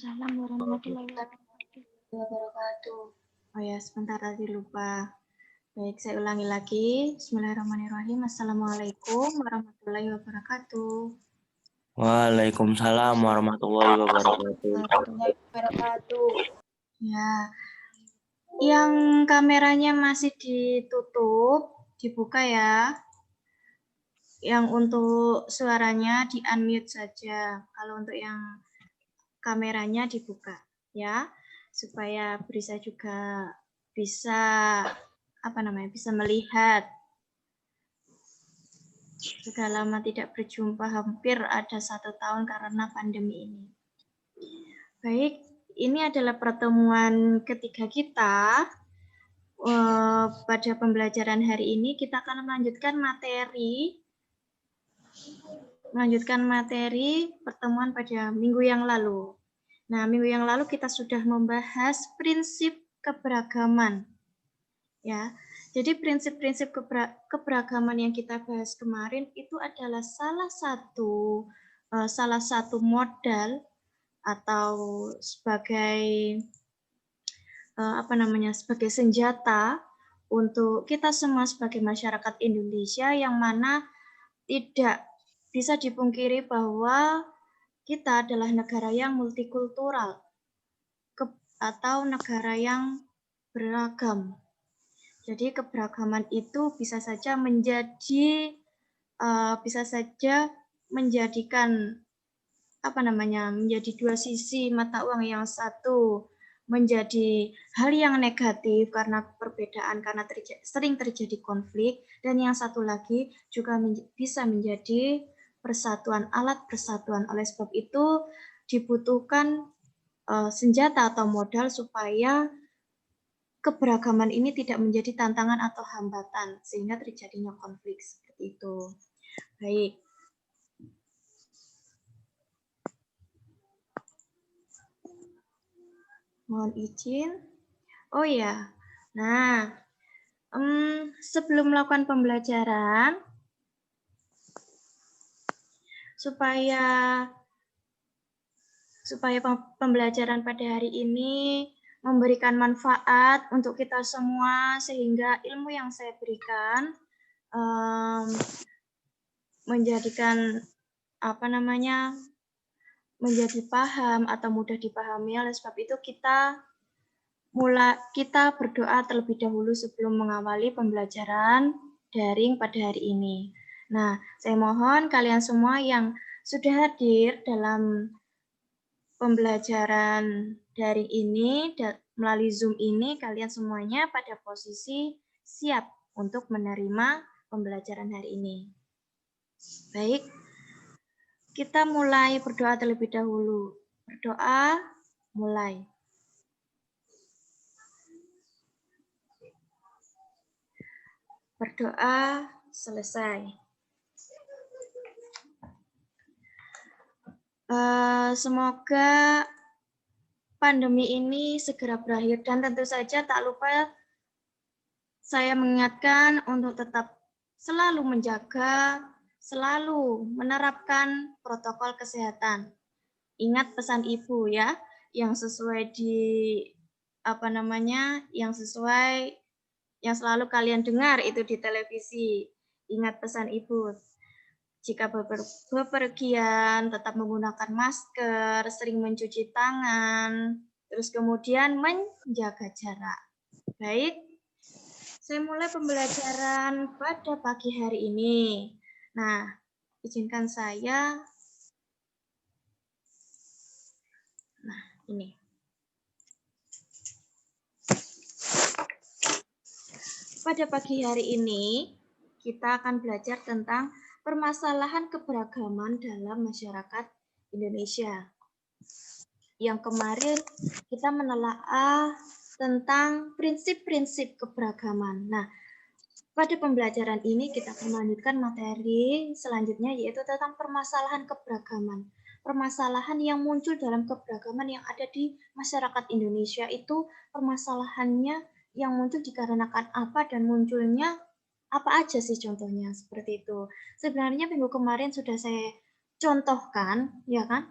Waalaikumsalam warahmatullahi wabarakatuh. Oh ya, sebentar tadi lupa. Baik, saya ulangi lagi. Bismillahirrahmanirrahim. Assalamualaikum warahmatullahi wabarakatuh. Waalaikumsalam warahmatullahi wabarakatuh. Ya, yang kameranya masih ditutup, dibuka ya. Yang untuk suaranya di-unmute saja. Kalau untuk yang kameranya dibuka ya, supaya Brisa juga bisa bisa melihat. Sudah lama tidak berjumpa, hampir ada 1 tahun karena pandemi ini. Baik, ini adalah pertemuan ketiga kita. Pada pembelajaran hari ini kita akan melanjutkan materi pertemuan pada minggu yang lalu. Nah, minggu yang lalu kita sudah membahas prinsip keberagaman. Ya. Jadi prinsip-prinsip keberagaman yang kita bahas kemarin itu adalah salah satu modal atau sebagai sebagai senjata untuk kita semua sebagai masyarakat Indonesia, yang mana tidak bisa dipungkiri bahwa kita adalah negara yang multikultural atau negara yang beragam. Jadi keberagaman itu bisa saja menjadikan menjadi dua sisi mata uang. Yang satu menjadi hal yang negatif karena perbedaan, karena sering terjadi konflik, dan yang satu lagi juga bisa menjadi persatuan, alat persatuan. Oleh sebab itu dibutuhkan senjata atau modal supaya keberagaman ini tidak menjadi tantangan atau hambatan sehingga terjadinya konflik seperti itu. Baik. Mohon izin. Oh ya. Nah, sebelum melakukan pembelajaran, supaya pembelajaran pada hari ini memberikan manfaat untuk kita semua, sehingga ilmu yang saya berikan menjadikan menjadi paham atau mudah dipahami. Oleh sebab itu kita berdoa terlebih dahulu sebelum mengawali pembelajaran daring pada hari ini. Nah, saya mohon kalian semua yang sudah hadir dalam pembelajaran daring ini melalui Zoom ini, kalian semuanya pada posisi siap untuk menerima pembelajaran hari ini. Baik, kita mulai berdoa terlebih dahulu. Berdoa, mulai. Berdoa, selesai. Semoga pandemi ini segera berakhir, dan tentu saja tak lupa saya mengingatkan untuk tetap selalu menjaga, selalu menerapkan protokol kesehatan. Ingat pesan Ibu ya, yang sesuai yang selalu kalian dengar itu di televisi. Ingat pesan Ibu. Jika bepergian, tetap menggunakan masker, sering mencuci tangan, terus kemudian menjaga jarak. Baik, saya mulai pembelajaran pada pagi hari ini. Nah, izinkan saya. Nah, ini. Pada pagi hari ini, kita akan belajar tentang permasalahan keberagaman dalam masyarakat Indonesia. Yang kemarin kita menelaah tentang prinsip-prinsip keberagaman. Nah, pada pembelajaran ini kita akan melanjutkan materi selanjutnya, yaitu tentang permasalahan keberagaman. Permasalahan yang muncul dalam keberagaman yang ada di masyarakat Indonesia itu permasalahannya yang muncul dikarenakan apa dan munculnya apa aja sih contohnya, seperti itu. Sebenarnya minggu kemarin sudah saya contohkan, ya kan,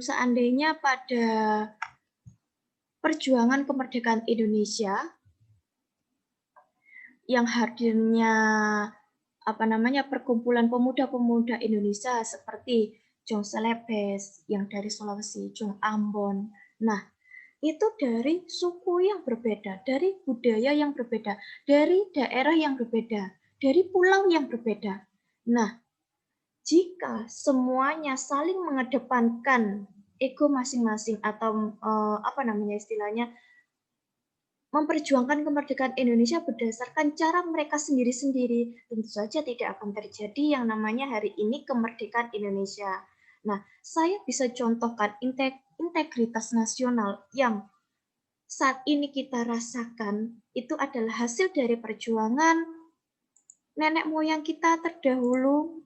seandainya pada perjuangan kemerdekaan Indonesia yang hadirnya perkumpulan pemuda-pemuda Indonesia seperti Jong Selebes yang dari Sulawesi, Jong Ambon. Nah, itu dari suku yang berbeda, dari budaya yang berbeda, dari daerah yang berbeda, dari pulau yang berbeda. Nah, jika semuanya saling mengedepankan ego masing-masing atau istilahnya memperjuangkan kemerdekaan Indonesia berdasarkan cara mereka sendiri-sendiri, tentu saja tidak akan terjadi yang namanya hari ini kemerdekaan Indonesia. Nah, saya bisa contohkan integritas nasional yang saat ini kita rasakan itu adalah hasil dari perjuangan nenek moyang kita terdahulu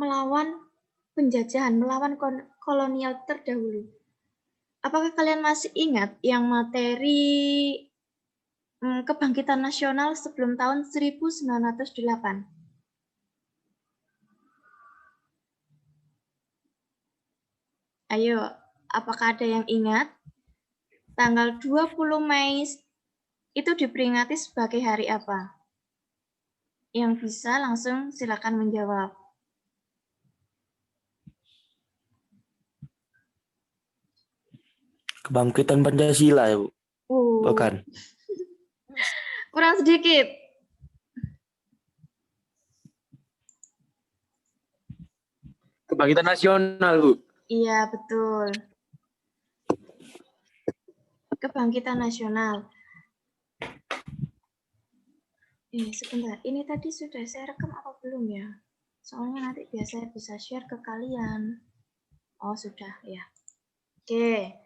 melawan penjajahan, melawan kolonial terdahulu. Apakah kalian masih ingat yang materi kebangkitan nasional sebelum tahun 1908? Ayo, apakah ada yang ingat? Tanggal 20 Mei itu diperingati sebagai hari apa? Yang bisa langsung silakan menjawab. Kebangkitan Pancasila, ya, Bu. Bukan. Kurang sedikit. Kebangkitan nasional, Bu. Iya, betul. Kebangkitan nasional. Sebentar. Ini tadi sudah saya rekam apa belum ya? Soalnya nanti biasanya bisa share ke kalian. Oh, sudah, ya. Oke.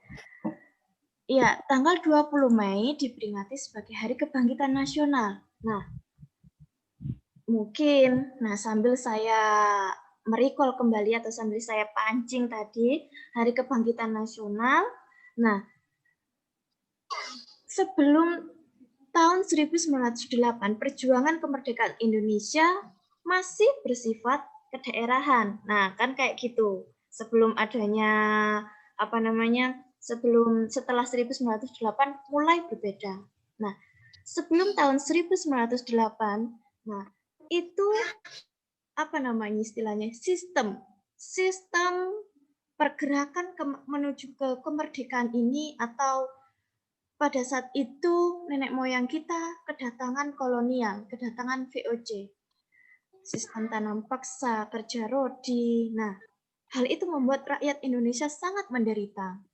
Ya, tanggal 20 Mei diperingati sebagai Hari Kebangkitan Nasional. Nah, mungkin, sambil saya merecall kembali atau sambil saya pancing tadi, Hari Kebangkitan Nasional. Nah, sebelum tahun 1908, perjuangan kemerdekaan Indonesia masih bersifat kedaerahan. Nah, kan kayak gitu. Sebelum adanya setelah 1908 mulai berbeda. Nah, sebelum tahun 1908, itu istilahnya sistem pergerakan menuju ke kemerdekaan ini, atau pada saat itu nenek moyang kita kedatangan kolonial, kedatangan VOC, sistem tanam paksa, kerja rodi. Nah, hal itu membuat rakyat Indonesia sangat menderita.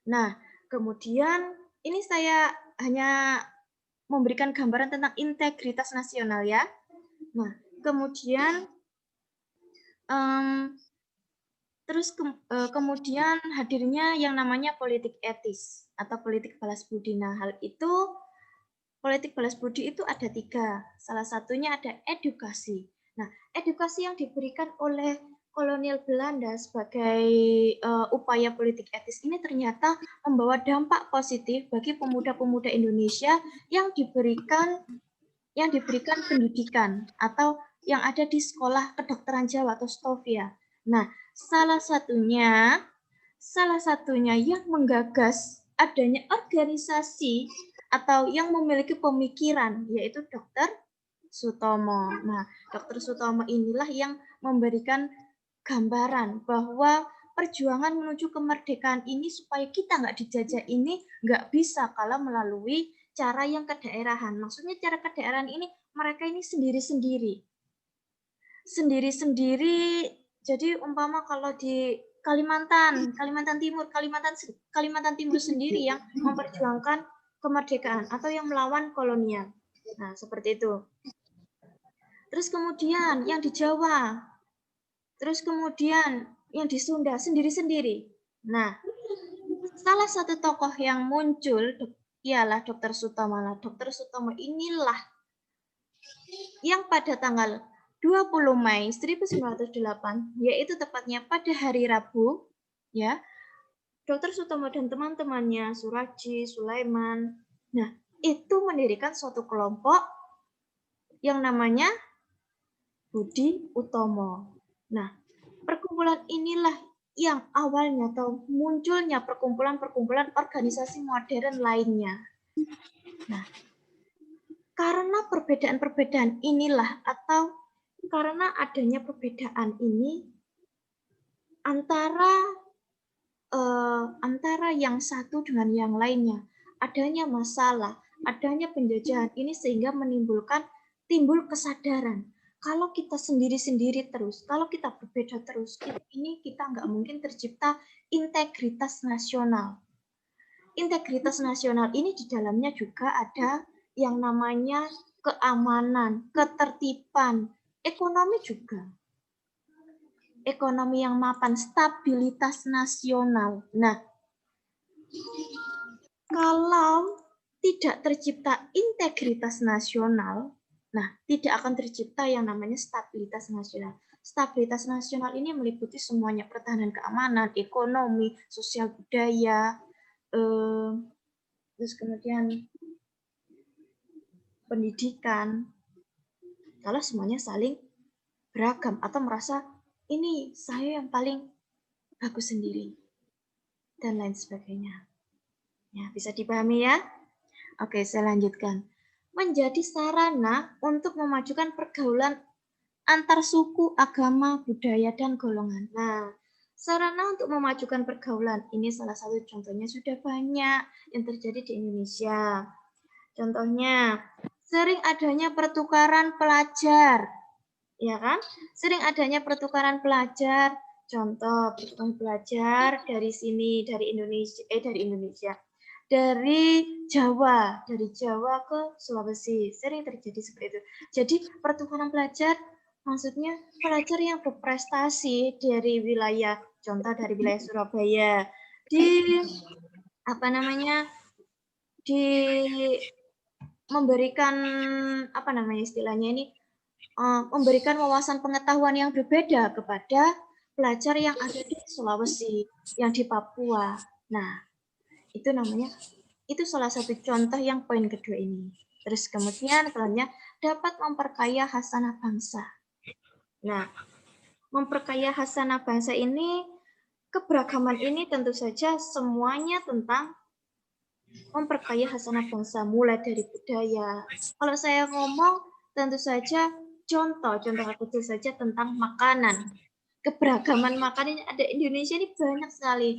Nah, kemudian ini saya hanya memberikan gambaran tentang integritas nasional ya. Nah, kemudian kemudian hadirnya yang namanya politik etis atau politik balas budi. Nah, politik balas budi itu ada 3. Salah satunya ada edukasi. Nah, edukasi yang diberikan oleh kolonial Belanda sebagai upaya politik etis ini ternyata membawa dampak positif bagi pemuda-pemuda Indonesia yang diberikan pendidikan atau yang ada di sekolah kedokteran Jawa atau Stovia. Nah, salah satunya yang menggagas adanya organisasi atau yang memiliki pemikiran yaitu Dr. Sutomo. Nah, Dr. Sutomo inilah yang memberikan gambaran bahwa perjuangan menuju kemerdekaan ini supaya kita nggak dijajah ini nggak bisa kalau melalui cara yang kedaerahan. Maksudnya cara kedaerahan ini mereka ini sendiri-sendiri. Sendiri-sendiri. Jadi umpama kalau di Kalimantan Timur sendiri yang memperjuangkan kemerdekaan atau yang melawan kolonial. Nah, seperti itu. Terus kemudian yang di Jawa, terus kemudian yang di Sunda sendiri-sendiri. Nah, salah satu tokoh yang muncul ialah Dr. Sutomo. Dr. Sutomo inilah yang pada tanggal 20 Mei 1908, yaitu tepatnya pada hari Rabu, ya, Dr. Sutomo dan teman-temannya, Suraji, Sulaiman, nah, itu mendirikan suatu kelompok yang namanya Budi Utomo. Nah, perkumpulan perkumpulan inilah yang awalnya atau munculnya perkumpulan-perkumpulan organisasi modern lainnya. Nah, karena perbedaan-perbedaan inilah atau karena adanya perbedaan ini antara yang satu dengan yang lainnya, adanya masalah, adanya penjajahan ini sehingga timbul kesadaran. Kalau kita sendiri-sendiri terus, kalau kita berbeda terus, kita nggak mungkin tercipta integritas nasional. Integritas nasional ini di dalamnya juga ada yang namanya keamanan, ketertiban, ekonomi juga. Ekonomi yang mapan, stabilitas nasional. Nah, kalau tidak tercipta integritas nasional, nah, tidak akan tercipta yang namanya stabilitas nasional. Stabilitas nasional ini meliputi semuanya, pertahanan keamanan, ekonomi, sosial budaya, terus kemudian pendidikan. Kalau semuanya saling beragam atau merasa ini saya yang paling bagus sendiri, dan lain sebagainya. Ya, bisa dipahami ya? Oke, saya lanjutkan. Menjadi sarana untuk memajukan pergaulan antar suku, agama, budaya, dan golongan. Nah, sarana untuk memajukan pergaulan ini salah satu contohnya sudah banyak yang terjadi di Indonesia. Contohnya, sering adanya pertukaran pelajar. Ya kan? Sering adanya pertukaran pelajar. Contoh, pertukaran pelajar dari sini, dari Indonesia. Dari Jawa ke Sulawesi, sering terjadi seperti itu. Jadi pertukaran pelajar maksudnya pelajar yang berprestasi dari wilayah, contoh dari wilayah Surabaya, memberikan istilahnya ini, memberikan wawasan pengetahuan yang berbeda kepada pelajar yang ada di Sulawesi, yang di Papua. Nah, itu salah satu contoh yang poin kedua ini. Terus kemudian selanjutnya dapat memperkaya khasanah bangsa. Nah, memperkaya khasanah bangsa ini, keberagaman ini tentu saja semuanya tentang memperkaya khasanah bangsa, mulai dari budaya. Kalau saya ngomong, tentu saja contoh kecil saja tentang makanan. Keberagaman makanan yang ada di Indonesia ini banyak sekali.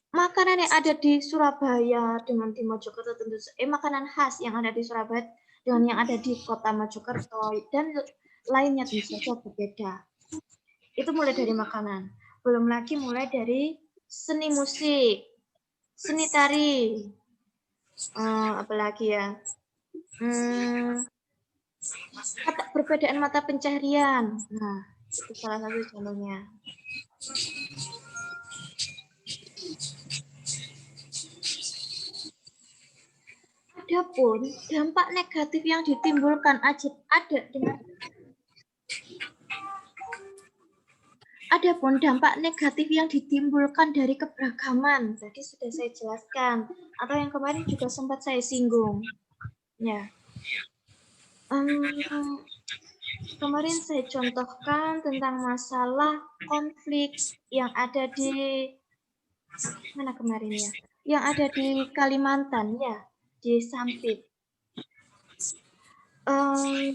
Makanan yang ada di Surabaya dengan di Mojokerto makanan khas yang ada di Surabaya dengan yang ada di kota Mojokerto dan lainnya tentu saja berbeda. Itu mulai dari makanan. Belum lagi mulai dari seni musik, seni tari, apalagi ya, perbedaan mata pencaharian. Nah, itu salah satu contohnya. Adapun dampak negatif yang ditimbulkan dari keberagaman, tadi sudah saya jelaskan, atau yang kemarin juga sempat saya singgung. Ya, kemarin saya contohkan tentang masalah konflik yang ada di mana kemarin ya? Yang ada di Kalimantan ya, di Sampit.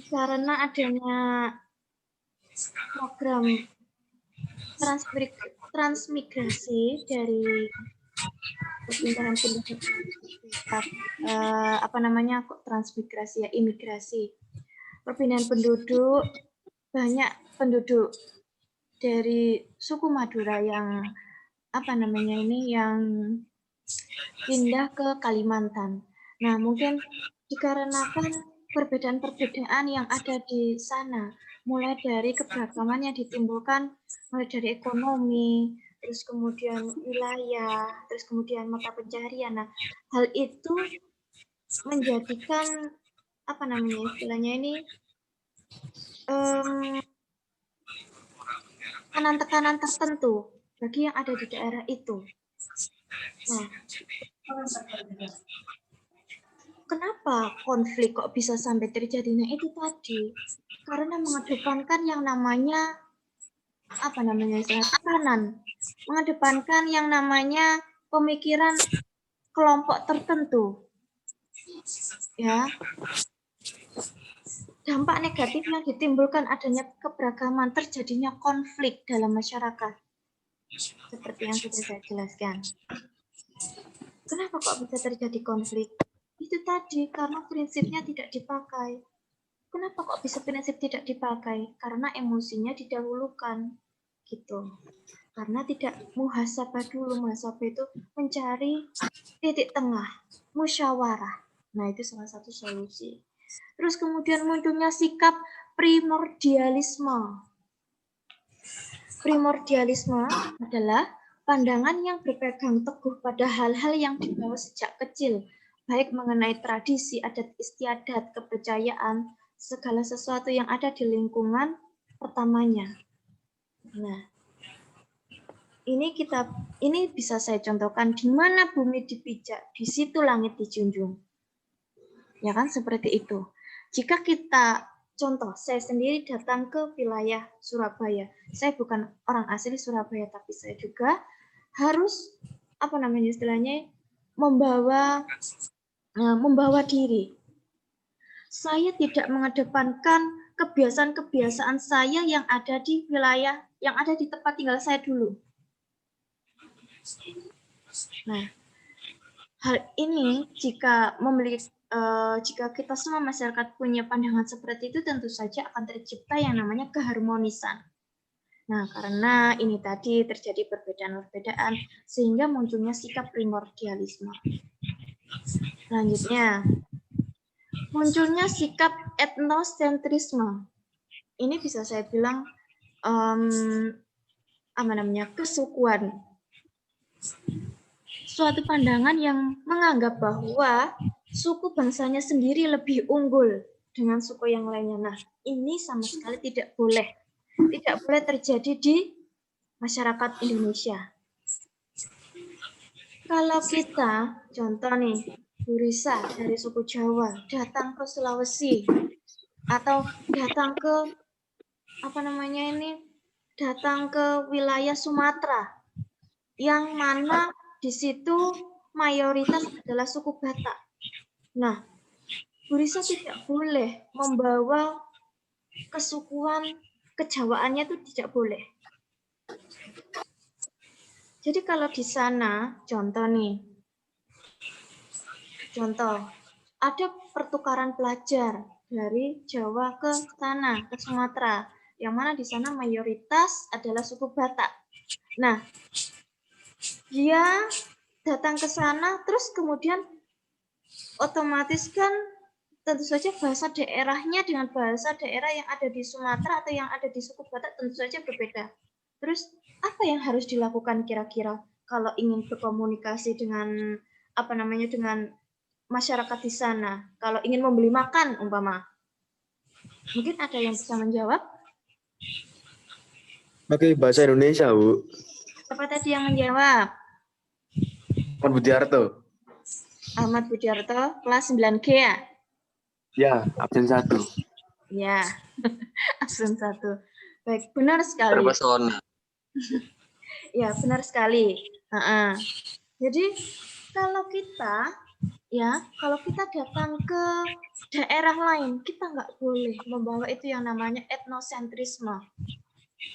Karena adanya program transmigrasi dari perpindahan transmigrasi ya, imigrasi, perpindahan penduduk, banyak penduduk dari suku Madura yang yang pindah ke Kalimantan. Nah, mungkin dikarenakan perbedaan-perbedaan yang ada di sana, mulai dari keberagaman yang ditimbulkan, mulai dari ekonomi, terus kemudian wilayah, terus kemudian mata pencaharian. Nah, hal itu menjadikan istilahnya ini tekanan-tekanan tertentu bagi yang ada di daerah itu. Nah, kenapa konflik kok bisa sampai terjadinya itu tadi? Karena mengedepankan yang namanya apa namanya tekanan, mengedepankan yang namanya pemikiran kelompok tertentu. Ya. Dampak negatif yang ditimbulkan adanya keberagaman, terjadinya konflik dalam masyarakat. Seperti yang sudah saya jelaskan. Kenapa kok bisa terjadi konflik? Itu tadi, karena prinsipnya tidak dipakai. Kenapa kok bisa prinsip tidak dipakai? Karena emosinya didahulukan. Gitu. Karena tidak muhasabah dulu. Muhasabah itu mencari titik tengah, musyawarah. Nah, itu salah satu solusi. Terus kemudian munculnya sikap primordialisme. Primordialisme adalah pandangan yang berpegang teguh pada hal-hal yang dibawa sejak kecil, baik mengenai tradisi, adat istiadat, kepercayaan, segala sesuatu yang ada di lingkungan pertamanya. Nah, ini bisa saya contohkan, di mana bumi dipijak, di situ langit dijunjung. Ya kan, seperti itu. Jika kita contoh, saya sendiri datang ke wilayah Surabaya. Saya bukan orang asli Surabaya, tapi saya juga harus istilahnya membawa diri. Saya tidak mengedepankan kebiasaan-kebiasaan saya yang ada di wilayah, yang ada di tempat tinggal saya dulu. Nah, hal ini jika kita semua masyarakat punya pandangan seperti itu, tentu saja akan tercipta yang namanya keharmonisan. Nah, karena ini tadi terjadi perbedaan-perbedaan, sehingga munculnya sikap primordialisme. Selanjutnya, munculnya sikap etnosentrisme. Ini bisa saya bilang kesukuan. Suatu pandangan yang menganggap bahwa suku bangsanya sendiri lebih unggul dengan suku yang lainnya. Nah, ini sama sekali tidak boleh terjadi di masyarakat Indonesia. Kalau kita, contoh nih, Bu Risa dari suku Jawa datang ke Sulawesi atau datang ke datang ke wilayah Sumatera, yang mana di situ mayoritas adalah suku Batak. Nah, Bu Risa tidak boleh membawa kesukuan kejawaannya, itu tidak boleh. Jadi kalau di sana, contoh, ada pertukaran pelajar dari Jawa ke sana, ke Sumatera, yang mana di sana mayoritas adalah suku Batak. Nah, dia datang ke sana, terus kemudian otomatis kan tentu saja bahasa daerahnya dengan bahasa daerah yang ada di Sumatera atau yang ada di suku Batak tentu saja berbeda. Terus apa yang harus dilakukan kira-kira kalau ingin berkomunikasi dengan dengan masyarakat di sana? Kalau ingin membeli makan umpama, mungkin ada yang bisa menjawab? Pakai bahasa Indonesia, Bu. Siapa tadi yang menjawab? Ahmad Budiarto. Ahmad Budiarto, kelas 9G ya? Ya, absen 1. Ya, absen 1. Baik, benar sekali. Terpesona. Ya, benar sekali. Jadi, kalau kita datang ke daerah lain, kita nggak boleh membawa itu yang namanya etnosentrisme.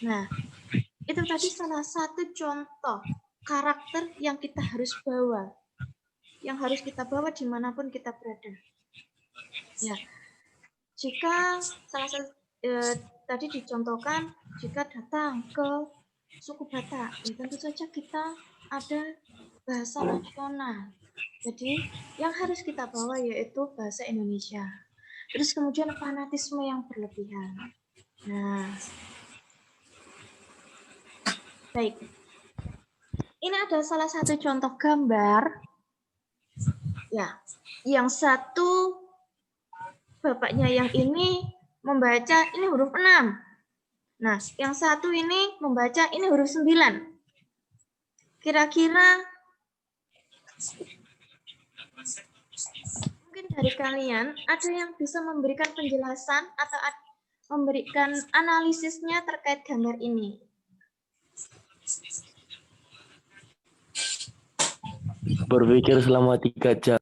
Nah, itu tadi salah satu contoh karakter yang kita harus bawa, yang harus kita bawa dimanapun kita berada. Ya, jika salah satu tadi dicontohkan, jika datang ke suku Batak, ya tentu saja kita ada bahasa nasional. Jadi yang harus kita bawa yaitu bahasa Indonesia. Terus kemudian fanatisme yang berlebihan. Nah, baik. Ini ada salah satu contoh gambar. Ya, yang satu bapaknya yang ini membaca ini huruf 6. Nah, yang satu ini membaca ini huruf 9. Kira-kira mungkin dari kalian ada yang bisa memberikan penjelasan atau memberikan analisisnya terkait gambar ini. Berpikir selama 3 jam.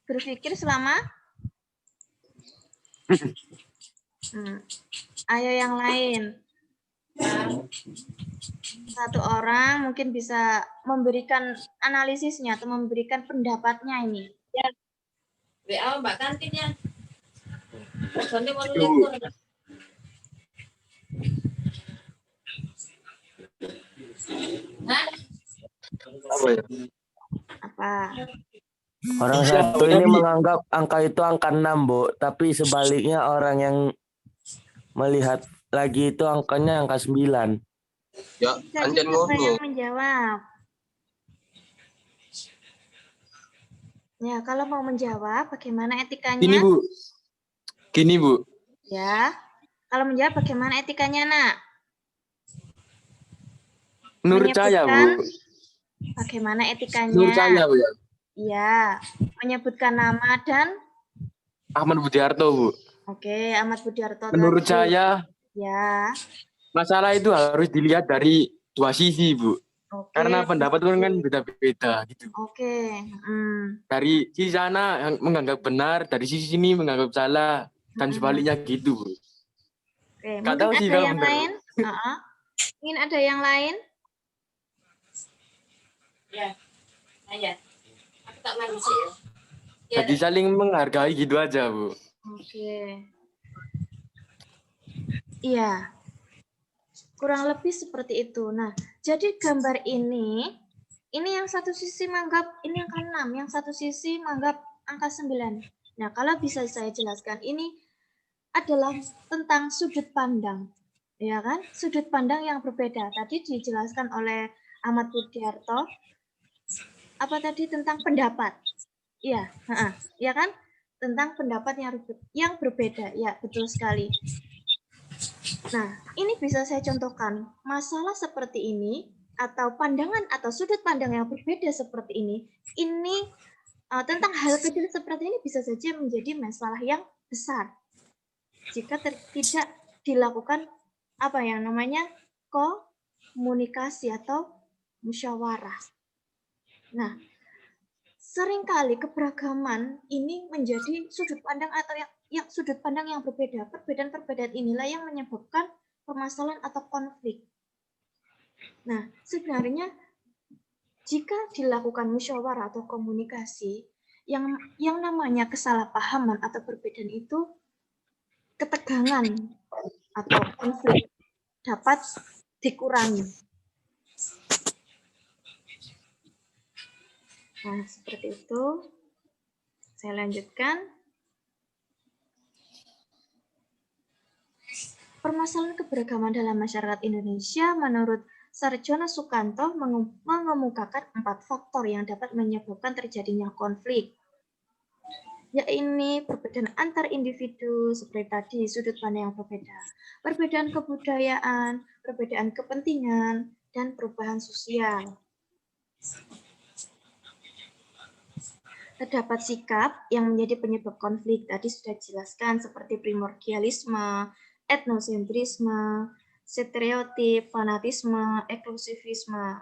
Berpikir selama Ayo yang lain. Satu orang mungkin bisa memberikan analisisnya atau memberikan pendapatnya ini. WA Mbak Kantin ya. Soalnya mau Itu, lihat. Hah? apa ya? Apa? Orang satu ini menganggap angka itu angka 6, Bu. Tapi sebaliknya orang yang melihat lagi itu angkanya angka 9. Ya, Jadi anjen siapa yang ngono. menjawab? Ya, kalau mau menjawab, bagaimana etikanya? Gini, Bu. Ya, kalau menjawab bagaimana etikanya, Nak? Menurut saya, Bu. Bagaimana etikanya? Menurut saya, Bu ya. Ya, menyebutkan nama dan Ahmad Budiarto, Bu. Oke, Ahmad Budiarto Menurut tadi. saya, Ya, masalah itu harus dilihat dari 2 sisi, Bu. oke. Karena pendapat orang kan beda-beda gitu. Oke, Dari sisi sana yang menganggap benar, dari sisi sini menganggap salah, dan sebaliknya gitu, Bu. Oke, Nggak mungkin tahu sih ada kalau yang benar. lain? Ingin ada yang lain? Ya. Ayo. Aku tak mandi sih ya. Ya, Jadi saling menghargai gitu aja, Bu. Oke. Iya, kurang lebih seperti itu. Nah, jadi gambar ini yang satu sisi menganggap ini angka 6, yang satu sisi menganggap angka 9. Nah, kalau bisa saya jelaskan, ini adalah tentang sudut pandang. Ya kan? Sudut pandang yang berbeda. Tadi dijelaskan oleh Ahmad Budiarto. Apa tadi tentang pendapat? Iya, ya kan? Tentang pendapat yang berbeda. Ya, betul sekali. Nah, ini bisa saya contohkan. Masalah seperti ini atau pandangan atau sudut pandang yang berbeda seperti ini tentang hal kecil seperti ini bisa saja menjadi masalah yang besar jika tidak dilakukan apa yang namanya komunikasi atau musyawarah. Nah, seringkali keberagaman ini menjadi sudut pandang atau yang sudut pandang yang berbeda. Perbedaan-perbedaan inilah yang menyebabkan permasalahan atau konflik. Nah, sebenarnya jika dilakukan musyawarah atau komunikasi, yang namanya kesalahpahaman atau perbedaan itu ketegangan atau konflik dapat dikurangi. Nah, seperti itu. Saya lanjutkan. Permasalahan keberagaman dalam masyarakat Indonesia menurut Sarjono Sukanto mengemukakan 4 faktor yang dapat menyebabkan terjadinya konflik. Yaitu perbedaan antar individu, seperti tadi sudut pandang yang berbeda, perbedaan kebudayaan, perbedaan kepentingan, dan perubahan sosial. Terdapat sikap yang menjadi penyebab konflik, tadi sudah dijelaskan seperti primordialisme, etnosentrisme, stereotip, fanatisme, eksklusivisme.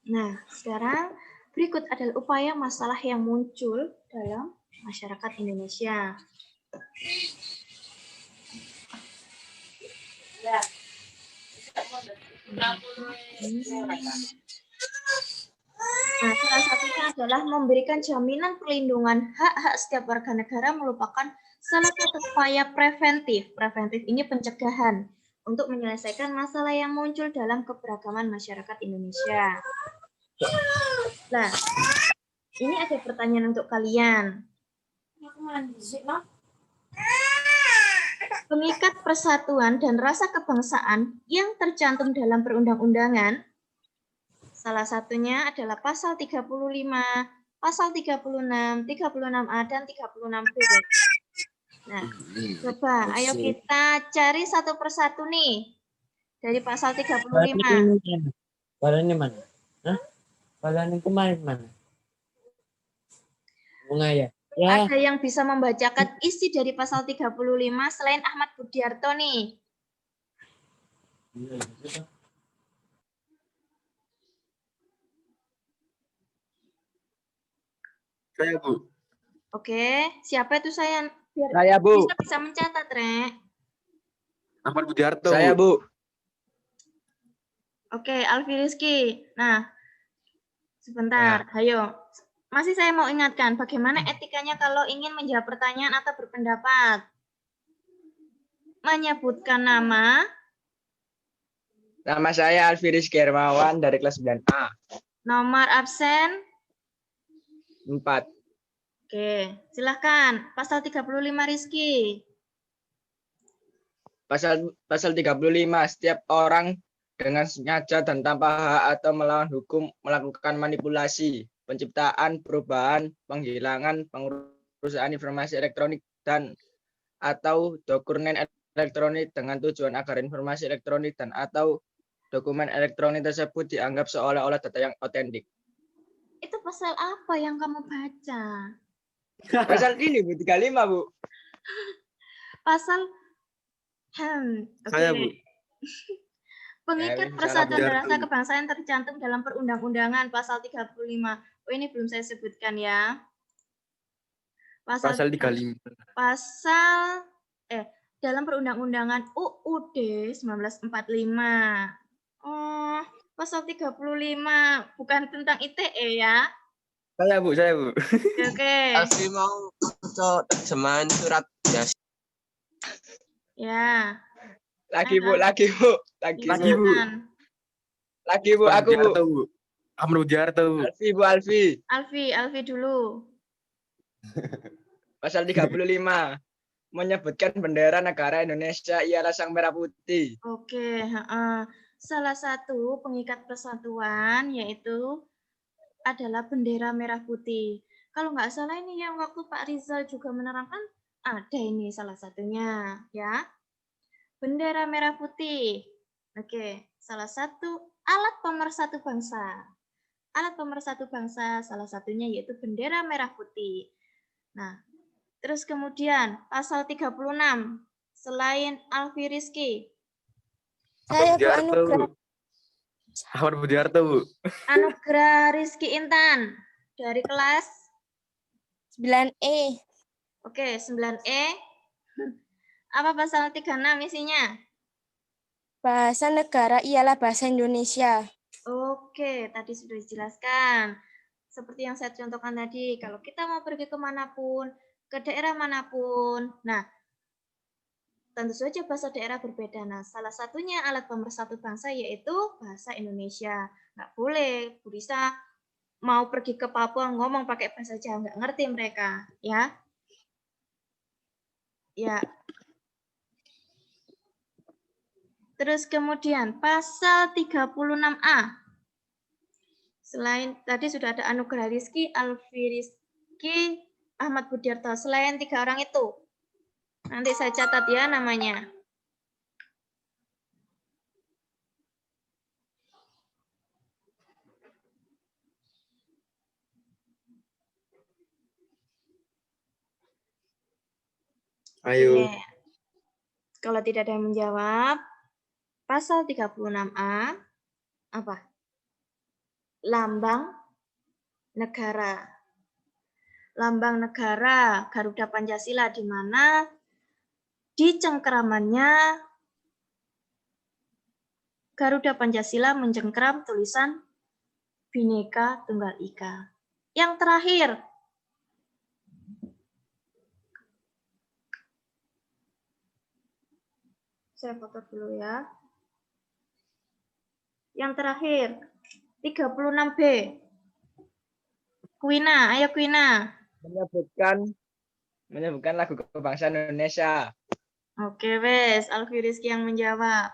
Nah, sekarang berikut adalah upaya masalah yang muncul dalam masyarakat Indonesia. Nah, salah satunya adalah memberikan jaminan perlindungan hak-hak setiap warga negara merupakan salah satu upaya preventif. Preventif ini pencegahan untuk menyelesaikan masalah yang muncul dalam keberagaman masyarakat Indonesia. Nah, ini ada pertanyaan untuk kalian. Pengikat persatuan dan rasa kebangsaan yang tercantum dalam perundang-undangan, salah satunya adalah pasal 35, pasal 36, 36A, dan 36B. Nah, coba ayo kita cari satu persatu nih. Dari pasal 35. Balanya mana? Hah? Balanya kemarin mana? Bunga ya? Ya, Ada yang bisa membacakan isi dari pasal 35 selain Ahmad Budiarto nih? Saya, Bu. Oke, siapa itu saya? Biar Saya, Bu. bisa mencatat, Rek. Ahmad Budiarto, Saya, Bu. Bu. Oke, Alfi Rizky. Nah, sebentar, ayo. Masih saya mau ingatkan, bagaimana etikanya kalau ingin menjawab pertanyaan atau berpendapat? Menyebutkan nama, Nama saya Alfi Rizky Hermawan dari kelas 9A. nomor absen. 4. Oke, silahkan. Pasal 35 Rizky. Pasal 35, setiap orang dengan sengaja dan tanpa hak atau melawan hukum melakukan manipulasi, penciptaan, perubahan, penghilangan, pengurusan informasi elektronik dan atau dokumen elektronik dengan tujuan agar informasi elektronik dan atau dokumen elektronik tersebut dianggap seolah-olah data yang otentik. Itu pasal apa yang kamu baca? Pasal ini, Bu, 35, Bu. Pasal Saya, Bu. Pengikat Ya, persatuan salah, dan rasa Bu. kebangsaan tercantum dalam perundang-undangan pasal 35. Oh, ini belum saya sebutkan ya. Pasal 35. Pasal dalam perundang-undangan UUD 1945. Oh, pasal 35 bukan tentang ITE ya. Saya, Bu. Oke. Alfi mau terjemahan surat Yasin. Ya. Lagi, Bu. Lagi, Bu. Lagi, Bu. Silakan. Lagi, Bu. Aku, Bu. Budiarto, Bu. Ahmad Budiarto, Bu. Alfi, Bu. Alfi dulu. Pasal 35. Menyebutkan bendera negara Indonesia ialah sang merah putih. Oke, salah satu pengikat persatuan yaitu adalah bendera merah putih. Kalau nggak salah ini yang waktu Pak Rizal juga menerangkan, ada ini salah satunya, ya. Bendera merah putih. Oke, salah satu alat pemersatu bangsa. Alat pemersatu bangsa salah satunya yaitu bendera merah putih. Nah, terus kemudian pasal 36, selain Alfi Rizky. Ahmad Budiarto, Bu. Ahmad Budiarto, Bu. Anugerah Rizky Intan dari kelas 9E. Oke, 9E. Apa pasal 36 isinya? Bahasa negara ialah bahasa Indonesia. Oke, tadi sudah dijelaskan. Seperti yang saya contohkan tadi, kalau kita mau pergi kemanapun, ke daerah manapun, nah, tentu saja bahasa daerah berbeda. Nah, salah satunya alat pemersatu bangsa yaitu bahasa Indonesia. Nggak boleh, Bu Risa mau pergi ke Papua ngomong pakai bahasa Jawa, nggak ngerti mereka, ya. Ya. Terus kemudian pasal 36A. Selain tadi sudah ada Anugerah Rizky, Alfi Rizky, Ahmad Budiarto. Selain 3 orang itu. Nanti saya catat ya namanya. Ayo. Oke. Kalau tidak ada yang menjawab, pasal 36A apa? Lambang negara. Lambang negara Garuda Pancasila di mana di cengkeramannya Garuda Pancasila mencengkeram tulisan Bhinneka Tunggal Ika. Yang terakhir, saya foto dulu ya. Yang terakhir, 36B. Kuina, ayo Kuina. Menyebutkan lagu kebangsaan Indonesia. Oke, wes, Alfi Rizky yang menjawab.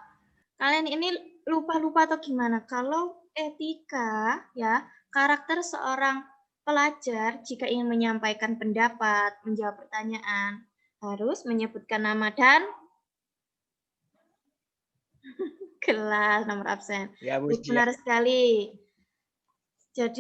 Kalian ini lupa-lupa atau gimana? Kalau etika, ya, karakter seorang pelajar jika ingin menyampaikan pendapat, menjawab pertanyaan, harus menyebutkan nama dan kelas, nomor absen. Ya, Bu. Benar sekali. Jadi